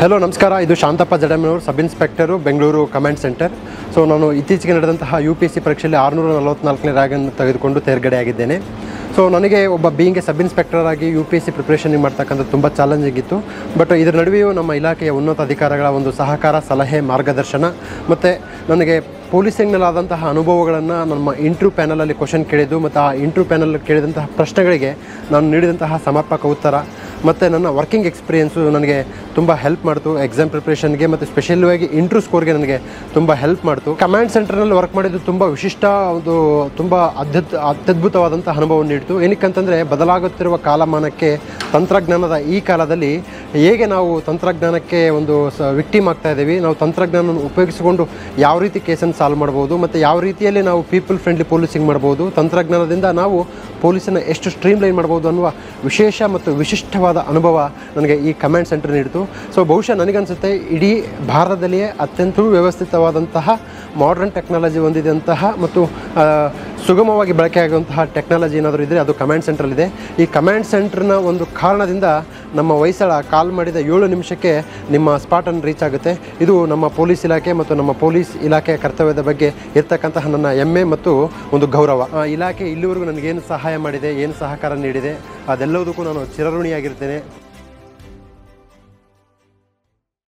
Hello ನಮಸ್ಕಾರ, ಇದು ಶಾಂತಪ್ಪ ಜಡಮ್ಮನವರು, sub inspector, Bengaluru command centre. So ನಾನು ಇತ್ತೀಚೆಗೆ ನಡೆದಂತಹ UPSC ಪರೀಕ್ಷೆಯಲ್ಲಿ 644ನೇ ರ್ಯಾಂಕನ್ನು ತೆಗೆದುಕೊಂಡು ತೇರ್ಗಡೆಯಾಗಿದ್ದೇನೆ. ಸೊ ನನಗೆ ಒಬ್ಬ ಬೀಯಿಂಗ್ ಸಬ್ ಇನ್ಸ್ಪೆಕ್ಟರ್ ಆಗಿ UPSC ಪ್ರಿಪ್ರೇಷನ್ ಮಾಡ್ತಕ್ಕಂಥದ್ದು ತುಂಬ ಚಾಲೆಂಜಿಂಗ್ ಇತ್ತು. ಬಟ್ ಇದರ ನಡುವೆಯೂ ನಮ್ಮ ಇಲಾಖೆಯ ಉನ್ನತ ಅಧಿಕಾರಿಗಳ ಒಂದು ಸಹಕಾರ, ಸಲಹೆ, ಮಾರ್ಗದರ್ಶನ ಮತ್ತು ನನಗೆ ಪೊಲೀಸಿಂಗ್ನಲ್ಲಾದಂತಹ ಅನುಭವಗಳನ್ನು ನಮ್ಮ ಇಂಟರ್ವ್ಯೂ ಪ್ಯಾನಲಲ್ಲಿ ಕ್ವಶನ್ ಕೇಳಿದ್ದು ಮತ್ತು ಆ ಇಂಟರ್ವ್ಯೂ ಪ್ಯಾನಲ್ ಕೇಳಿದಂತಹ ಪ್ರಶ್ನೆಗಳಿಗೆ ನಾನು ನೀಡಿದಂತಹ ಸಮರ್ಪಕ ಉತ್ತರ ಮತ್ತು ನನ್ನ ವರ್ಕಿಂಗ್ ಎಕ್ಸ್ಪೀರಿಯೆನ್ಸು ನನಗೆ ತುಂಬ ಹೆಲ್ಪ್ ಮಾಡ್ತು. ಎಕ್ಸಾಮ್ ಪ್ರಿಪ್ರೇಷನ್ಗೆ ಮತ್ತು ಸ್ಪೆಷಲ್ವಾಗಿ ಇಂಟ್ರ್ಯೂ ಸ್ಕೋರ್ಗೆ ನನಗೆ ತುಂಬ ಹೆಲ್ಪ್ ಮಾಡ್ತು. ಕಮಾಂಡ್ ಸೆಂಟರ್ನಲ್ಲಿ ವರ್ಕ್ ಮಾಡಿದ್ದು ತುಂಬ ವಿಶಿಷ್ಟ, ಒಂದು ತುಂಬ ಅತ್ಯದ್ಭುತವಾದಂಥ ಅನುಭವ ನೀಡಿತು. ಏನಕ್ಕಂತಂದರೆ ಬದಲಾಗುತ್ತಿರುವ ಕಾಲಮಾನಕ್ಕೆ ತಂತ್ರಜ್ಞಾನದ ಈ ಕಾಲದಲ್ಲಿ ಹೇಗೆ ನಾವು ತಂತ್ರಜ್ಞಾನಕ್ಕೆ ಒಂದು ವಿಕ್ಟಿಮ್ ಆಗ್ತಾ ಇದ್ದೀವಿ, ನಾವು ತಂತ್ರಜ್ಞಾನವನ್ನು ಉಪಯೋಗಿಸಿಕೊಂಡು ಯಾವ ರೀತಿ ಕೇಸನ್ನು ಸಾಲ್ವ್ ಮಾಡ್ಬೋದು ಮತ್ತು ಯಾವ ರೀತಿಯಲ್ಲಿ ನಾವು ಪೀಪಲ್ ಫ್ರೆಂಡ್ಲಿ ಪೊಲೀಸಿಂಗ್ ಮಾಡ್ಬೋದು, ತಂತ್ರಜ್ಞಾನದಿಂದ ನಾವು ಪೊಲೀಸನ್ನು ಎಷ್ಟು ಸ್ಟ್ರೀಮ್ಲೈನ್ ಮಾಡ್ಬೋದು ಅನ್ನುವ ವಿಶೇಷ ಮತ್ತು ವಿಶಿಷ್ಟವಾದ ಅನುಭವ ನನಗೆ ಈ ಕಮಾಂಡ್ ಸೆಂಟರ್ ನೀಡಿತು. ಸೊ ಬಹುಶಃ ನನಗನ್ಸುತ್ತೆ ಇಡೀ ಭಾರತದಲ್ಲಿಯೇ ಅತ್ಯಂತ ವ್ಯವಸ್ಥಿತವಾದಂತಹ ಮಾಡರ್ನ್ ಟೆಕ್ನಾಲಜಿ ಹೊಂದಿದಂತಹ ಮತ್ತು ಸುಗಮವಾಗಿ ಬಳಕೆಯಾಗುವಂತಹ ಟೆಕ್ನಾಲಜಿ ಏನಾದರೂ ಇದ್ದರೆ ಅದು ಕಮಾಂಡ್ ಸೆಂಟ್ರಲ್ಲಿದೆ. ಈ ಕಮಾಂಡ್ ಸೆಂಟ್ರ್ನ ಒಂದು ಕಾರಣದಿಂದ ನಮ್ಮ ಹೊಯ್ಸಳ ಕಾಲ್ ಮಾಡಿದ 7 ನಿಮಿಷಕ್ಕೆ ನಿಮ್ಮ ಸ್ಪಾಟನ್ನು ರೀಚ್ ಆಗುತ್ತೆ. ಇದು ನಮ್ಮ ಪೊಲೀಸ್ ಇಲಾಖೆ ಮತ್ತು ನಮ್ಮ ಪೊಲೀಸ್ ಇಲಾಖೆಯ ಕರ್ತವ್ಯದ ಬಗ್ಗೆ ಇರ್ತಕ್ಕಂತಹ ನನ್ನ ಹೆಮ್ಮೆ ಮತ್ತು ಒಂದು ಗೌರವ. ಇಲಾಖೆ ಇಲ್ಲಿವರೆಗೂ ನನಗೇನು ಸಹಾಯ ಮಾಡಿದೆ, ಏನು ಸಹಕಾರ ನೀಡಿದೆ, ಅದೆಲ್ಲದಕ್ಕೂ ನಾನು ಚಿರಋಣಿಯಾಗಿರ್ತೇನೆ.